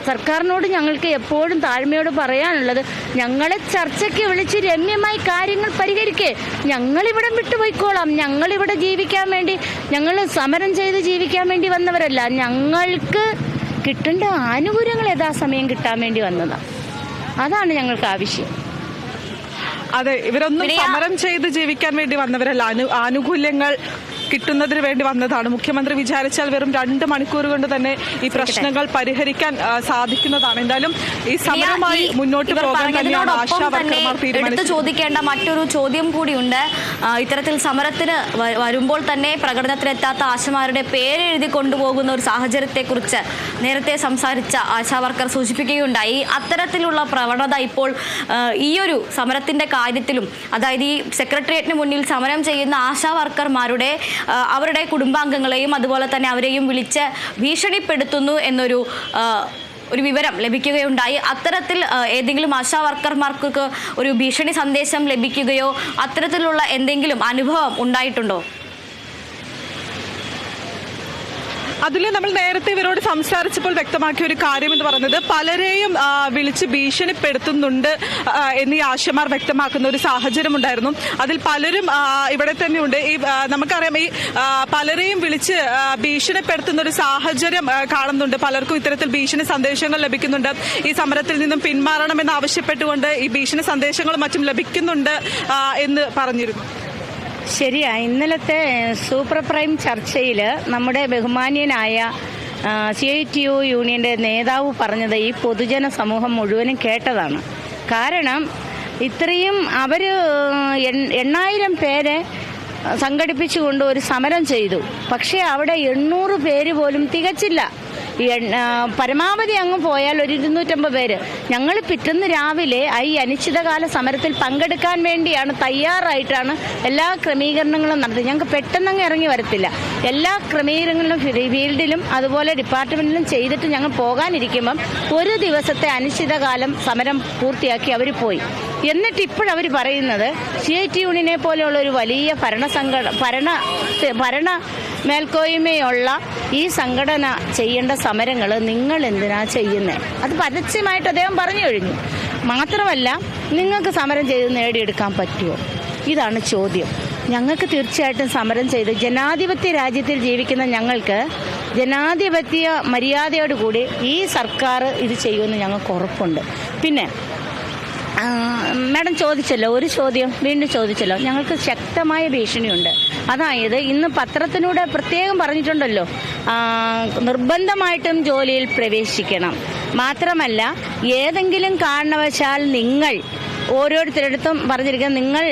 സർക്കാരിനോട് ഞങ്ങൾക്ക് എപ്പോഴും താഴ്മയോട് പറയാനുള്ളത്, ഞങ്ങളെ ചർച്ചയ്ക്ക് വിളിച്ച് രമ്യമായി കാര്യങ്ങൾ പരിഹരിക്കേ. ഞങ്ങളിവിടെ വിട്ടുപോയിക്കോളാം. ഞങ്ങളിവിടെ ജീവിക്കാൻ വേണ്ടി, ഞങ്ങൾ സമരം ചെയ്ത് ജീവിക്കാൻ വേണ്ടി വന്നവരല്ല. ഞങ്ങൾക്ക് കിട്ടേണ്ട ആനുകൂല്യങ്ങൾ യഥാസമയം കിട്ടാൻ വേണ്ടി വന്നതാണ്. അതാണ് ഞങ്ങൾക്ക് ആവശ്യം.
അതെ, ഇവരൊന്നും സമരം ചെയ്ത് ജീവിക്കാൻ വേണ്ടി വന്നവരല്ല. ആനുകൂല്യങ്ങൾ കിട്ടുന്നതിന് വേണ്ടി വന്നതാണ്. മുഖ്യമന്ത്രി വിചാരിച്ചാൽ വെറും 2 മണിക്കൂർ കൊണ്ട് തന്നെ ഈ പ്രശ്നങ്ങൾ പരിഹരിക്കാൻ സാധിക്കുന്നതാണ്. എന്തായാലും ഈ സമരമായി മുന്നോട്ട് പോകാൻ തന്നെയാണ് ആശാ വർക്കർമാർ തീരുമാനിച്ചത്.
ചോദിക്കേണ്ട മറ്റൊരു ചോദ്യം കൂടിയുണ്ട്. ഇത്തരത്തിൽ സമരത്തിന് വരുമ്പോൾ തന്നെ പ്രകടനത്തിനെത്താത്ത ആശമാരുടെ പേരെഴുതി കൊണ്ടുപോകുന്ന ഒരു സാഹചര്യത്തെക്കുറിച്ച് നേരത്തെ സംസാരിച്ച ആശാ വർക്കർ സൂചിപ്പിക്കുകയുണ്ടായി. അത്തരത്തിലുള്ള പ്രവണത ഇപ്പോൾ ഈയൊരു സമരത്തിന്റെ കാര്യത്തിലും, അതായത് ഈ സെക്രട്ടേറിയറ്റിന് മുന്നിൽ സമരം ചെയ്യുന്ന ആശാ വർക്കർമാരുടെ അവരുടെ കുടുംബാംഗങ്ങളെയും അതുപോലെ തന്നെ അവരെയും വിളിച്ച് ഭീഷണിപ്പെടുത്തുന്നു എന്നൊരു വിവരം ലഭിക്കുകയുണ്ടായി. അത്തരത്തിൽ ഏതെങ്കിലും ആശാ വർക്കർമാർക്ക് ഒരു ഭീഷണി സന്ദേശം ലഭിക്കുകയോ അത്തരത്തിലുള്ള എന്തെങ്കിലും അനുഭവം ഉണ്ടായിട്ടുണ്ടോ?
അതിൽ നമ്മൾ നേരത്തെ ഇവരോട് സംസാരിച്ചപ്പോൾ വ്യക്തമാക്കിയ ഒരു കാര്യം എന്ന് പറയുന്നത്, പലരെയും വിളിച്ച് ഭീഷണിപ്പെടുത്തുന്നുണ്ട് എന്ന് ഈ ആശമാർ വ്യക്തമാക്കുന്ന ഒരു സാഹചര്യം ഉണ്ടായിരുന്നു. അതിൽ പലരും ഇവിടെ തന്നെയുണ്ട്. ഈ നമുക്കറിയാം, ഈ പലരെയും വിളിച്ച് ഭീഷണിപ്പെടുത്തുന്ന ഒരു സാഹചര്യം കാണുന്നുണ്ട്. പലർക്കും ഇത്തരത്തിൽ ഭീഷണി സന്ദേശങ്ങൾ ലഭിക്കുന്നുണ്ട്. ഈ സമരത്തിൽ നിന്നും പിന്മാറണമെന്ന് ആവശ്യപ്പെട്ടുകൊണ്ട് ഈ ഭീഷണി സന്ദേശങ്ങളും മറ്റും ലഭിക്കുന്നുണ്ട് എന്ന് പറഞ്ഞിരുന്നു.
ശരിയാ. ഇന്നലത്തെ സൂപ്പർ പ്രൈം ചർച്ചയിൽ നമ്മുടെ ബഹുമാന്യനായ CITU യൂണിയന്റെ നേതാവ് പറഞ്ഞത് ഈ പൊതുജന സമൂഹം മുഴുവനും കേട്ടതാണ്. കാരണം ഇത്രയും അവർ 8000 പേരെ സംഘടിപ്പിച്ചുകൊണ്ട് ഒരു സമരം ചെയ്തു. പക്ഷേ അവിടെ 800 പേര് പോലും തികച്ചില്ല. പരമാവധി അങ്ങ് പോയാൽ ഒരു 250 പേര്. ഞങ്ങൾ പിറ്റേന്ന് രാവിലെ ഈ അനിശ്ചിതകാല സമരത്തിൽ പങ്കെടുക്കാൻ വേണ്ടിയാണ് തയ്യാറായിട്ടാണ് എല്ലാ ക്രമീകരണങ്ങളും നടത്തി. ഞങ്ങൾക്ക് പെട്ടെന്നങ്ങ് ഇറങ്ങി വരത്തില്ല. എല്ലാ ക്രമീകരണങ്ങളും ഫീൽഡിലും അതുപോലെ ഡിപ്പാർട്ട്മെന്റിലും ചെയ്തിട്ട് ഞങ്ങൾ പോകാനിരിക്കുമ്പം ഒരു ദിവസത്തെ അനിശ്ചിതകാലം സമരം പൂർത്തിയാക്കി അവർ പോയി. എന്നിട്ട് ഇപ്പോഴവർ പറയുന്നത് CITU യൂണിയനെ പോലെയുള്ള ഒരു വലിയ ഭരണ മേൽക്കോയ്മയുള്ള ഈ സംഘടന ചെയ്യേണ്ട സമരങ്ങൾ നിങ്ങൾ എന്തിനാ ചെയ്യുന്നത്? അത് പരസ്യമായിട്ട് അദ്ദേഹം പറഞ്ഞു കഴിഞ്ഞു. മാത്രമല്ല, നിങ്ങൾക്ക് സമരം ചെയ്ത് നേടിയെടുക്കാൻ പറ്റുമോ? ഇതാണ് ചോദ്യം. ഞങ്ങൾക്ക് തീർച്ചയായിട്ടും സമരം ചെയ്ത് ജനാധിപത്യ രാജ്യത്തിൽ ജീവിക്കുന്ന ഞങ്ങൾക്ക് ജനാധിപത്യ മര്യാദയോടുകൂടി ഈ സർക്കാർ ഇത് ചെയ്യുമെന്ന് ഞങ്ങൾക്ക് ഉറപ്പുണ്ട്. പിന്നെ മാഡം ചോദിച്ചല്ലോ, ഒരു ചോദ്യം വീണ്ടും ചോദിച്ചല്ലോ. ഞങ്ങൾക്ക് ശക്തമായ ഭീഷണിയുണ്ട്. അതായത് ഇന്ന് പത്രത്തിലൂടെ പ്രത്യേകം പറഞ്ഞിട്ടുണ്ടല്ലോ, നിർബന്ധമായിട്ടും ജോലിയിൽ പ്രവേശിക്കണം. മാത്രമല്ല, ഏതെങ്കിലും കാരണവശാൽ നിങ്ങൾ ഓരോരുത്തരടുത്തും പറഞ്ഞിരിക്കുക, നിങ്ങൾ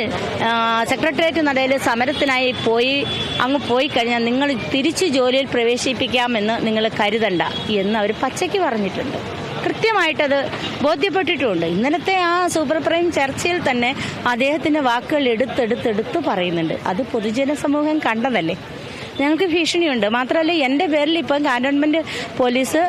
സെക്രട്ടേറിയറ്റ് നടയിൽ സമരത്തിനായി പോയി കഴിഞ്ഞാൽ നിങ്ങൾ തിരിച്ച് ജോലിയിൽ പ്രവേശിപ്പിക്കാമെന്ന് നിങ്ങൾ കരുതണ്ട എന്ന് അവർ പച്ചയ്ക്ക് പറഞ്ഞിട്ടുണ്ട്. കൃത്യമായിട്ടത് ബോധ്യപ്പെട്ടിട്ടുമുണ്ട്. ഇന്നലത്തെ ആ സൂപ്പർ പ്രൈം ചർച്ചയിൽ തന്നെ അദ്ദേഹത്തിൻ്റെ വാക്കുകൾ എടുത്തെടുത്ത് പറയുന്നുണ്ട്. അത് പൊതുജന സമൂഹം കണ്ടതല്ലേ. ഞങ്ങൾക്ക് ഭീഷണിയുണ്ട്. മാത്രമല്ല, എൻ്റെ പേരിൽ ഇപ്പം കാന്റോൺമെൻറ്റ് പോലീസ്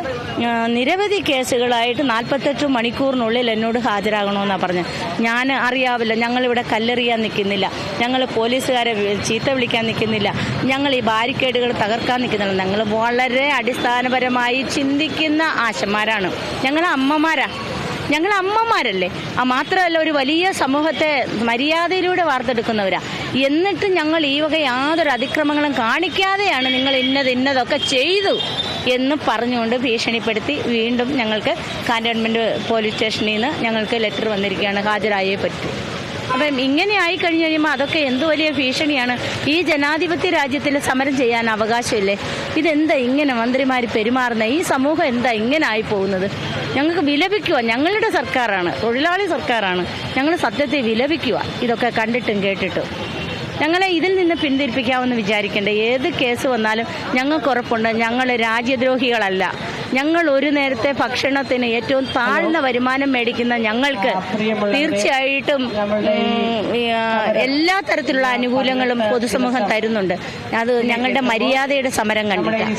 നിരവധി കേസുകളായിട്ട് 48 മണിക്കൂറിനുള്ളിൽ എന്നോട് ഹാജരാകണമെന്നാണ് പറഞ്ഞത്. ഞാൻ അറിയാവില്ല, ഞങ്ങളിവിടെ കല്ലെറിയാൻ നിൽക്കുന്നില്ല, ഞങ്ങൾ പോലീസുകാരെ ചീത്ത വിളിക്കാൻ നിൽക്കുന്നില്ല, ഞങ്ങൾ ഈ ബാരിക്കേഡുകൾ തകർക്കാൻ നിൽക്കുന്നില്ല. ഞങ്ങൾ വളരെ അടിസ്ഥാനപരമായി ചിന്തിക്കുന്ന ആശമാരാണ്. ഞങ്ങൾ അമ്മമാരല്ലേ. മാത്രമല്ല, ഒരു വലിയ സമൂഹത്തെ മര്യാദയിലൂടെ വാർത്തെടുക്കുന്നവരാ. എന്നിട്ട് ഞങ്ങൾ ഈ വക യാതൊരു അതിക്രമങ്ങളും കാണിക്കാതെയാണ് നിങ്ങൾ ഇന്നതൊക്കെ ചെയ്തു എന്ന് പറഞ്ഞുകൊണ്ട് ഭീഷണിപ്പെടുത്തി വീണ്ടും ഞങ്ങൾക്ക് കാന്റോൺമെന്റ് പോലീസ് സ്റ്റേഷനിൽ നിന്ന് ഞങ്ങൾക്ക് ലെറ്റർ വന്നിരിക്കുകയാണ്, ഹാജരായേ പറ്റൂ. അപ്പം ഇങ്ങനെ ആയി കഴിഞ്ഞ് കഴിയുമ്പോൾ അതൊക്കെ എന്ത് വലിയ ഭീഷണിയാണ്. ഈ ജനാധിപത്യ രാജ്യത്തിൽ സമരം ചെയ്യാൻ അവകാശമില്ലേ? ഇതെന്താ ഇങ്ങനെ മന്ത്രിമാർ പെരുമാറുന്നത്? ഈ സമൂഹം എന്താ ഇങ്ങനെ ആയി പോകുന്നത്? ഞങ്ങൾക്ക് വിലപിക്കുക. ഞങ്ങളുടെ സർക്കാരാണ്, തൊഴിലാളി സർക്കാരാണ്. ഞങ്ങൾ സത്യത്തെ വിലപിക്കുക ഇതൊക്കെ കണ്ടിട്ടും കേട്ടിട്ടും. ഞങ്ങളെ ഇതിൽ നിന്ന് പിന്തിരിപ്പിക്കാമെന്ന് വിചാരിക്കേണ്ട. ഏത് കേസ് വന്നാലും ഞങ്ങൾക്ക് ഉറപ്പുണ്ട്, ഞങ്ങൾ രാജ്യദ്രോഹികളല്ല. ഞങ്ങൾ ഒരു നേരത്തെ ഭക്ഷണത്തിന് ഏറ്റവും താഴ്ന്ന വരുമാനം മേടിക്കുന്ന ഞങ്ങൾക്ക് തീർച്ചയായിട്ടും എല്ലാ തരത്തിലുള്ള ആനുകൂല്യങ്ങളും പൊതുസമൂഹം തരുന്നുണ്ട്. അത് ഞങ്ങളുടെ മര്യാദയുടെ സമരം കണ്ടിട്ടാണ്.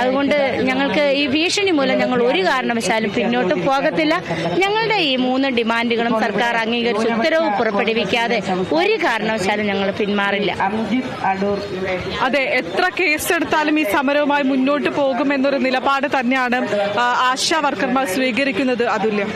അതുകൊണ്ട് ഞങ്ങൾക്ക് ഈ ഭീഷണി മൂലം ഞങ്ങൾ ഒരു കാരണവശാലും പിന്നോട്ട് പോകത്തില്ല. ഞങ്ങളുടെ ഈ 3 ഡിമാൻഡുകളും സർക്കാർ അംഗീകരിച്ച് ഉത്തരവ് പുറപ്പെടുവിക്കാതെ ഒരു കാരണവശാലും ഞങ്ങൾ പിന്മാറില്ല.
അതെ, എത്ര കേസെടുത്താലും ഈ സമരവുമായി മുന്നോട്ട് പോകുമെന്നൊരു നിലപാട് തന്നെയാണ് ആശാ വർക്കർമാർ സ്വീകരിക്കുന്നത്. അതുല്യം.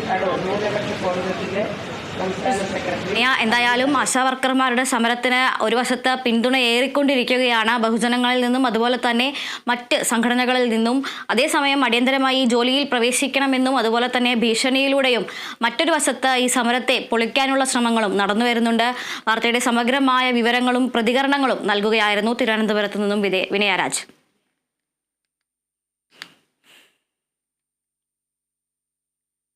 എന്തായാലും ആശാ വർക്കർമാരുടെ സമരത്തിന് ഒരു വശത്ത് പിന്തുണ ഏറിക്കൊണ്ടിരിക്കുകയാണ് ബഹുജനങ്ങളിൽ നിന്നും അതുപോലെ തന്നെ മറ്റ് സംഘടനകളിൽ നിന്നും. അതേസമയം അടിയന്തരമായി ജോലിയിൽ പ്രവേശിക്കണമെന്നും അതുപോലെ തന്നെ ഭീഷണിയിലൂടെയും മറ്റൊരു വശത്ത് ഈ സമരത്തെ പൊളിക്കാനുള്ള ശ്രമങ്ങളും നടന്നു വരുന്നുണ്ട്. വാർത്തയുടെ സമഗ്രമായ വിവരങ്ങളും പ്രതികരണങ്ങളും നൽകുകയായിരുന്നു തിരുവനന്തപുരത്ത് നിന്നും വിനയരാജ്.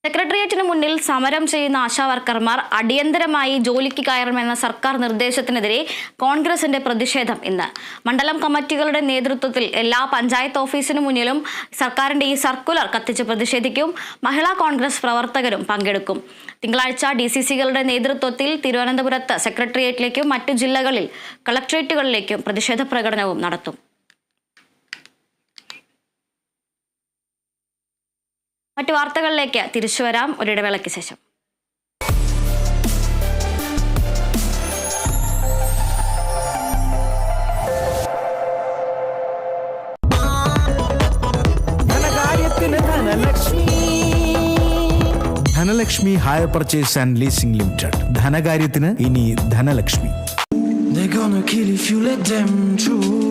സെക്രട്ടേറിയറ്റിന് മുന്നിൽ സമരം ചെയ്യുന്ന ആശാ വർക്കർമാർ അടിയന്തരമായി ജോലിക്ക് കയറണമെന്ന സർക്കാർ നിർദ്ദേശത്തിനെതിരെ കോൺഗ്രസിന്റെ പ്രതിഷേധം ഇന്ന്. മണ്ഡലം കമ്മിറ്റികളുടെ നേതൃത്വത്തിൽ എല്ലാ പഞ്ചായത്ത് ഓഫീസിനു മുന്നിലും സർക്കാരിന്റെ ഈ സർക്കുലർ കത്തിച്ച് പ്രതിഷേധിക്കും. മഹിളാ കോൺഗ്രസ് പ്രവർത്തകരും പങ്കെടുക്കും. തിങ്കളാഴ്ച DCCകളുടെ നേതൃത്വത്തിൽ തിരുവനന്തപുരത്ത് സെക്രട്ടേറിയറ്റിലേക്കും മറ്റു ജില്ലകളിൽ കളക്ട്രേറ്റുകളിലേക്കും പ്രതിഷേധ പ്രകടനവും നടത്തും. മറ്റു വാർത്തകളിലേക്ക് തിരിച്ചു വരാം ഒരിടവേളയ്ക്ക് ശേഷം.
Dhanalakshmi hire purchase and leasing limited. ധനകാര്യത്തിന് ഇനി Dhanalakshmi.
They're gonna kill if you let them through.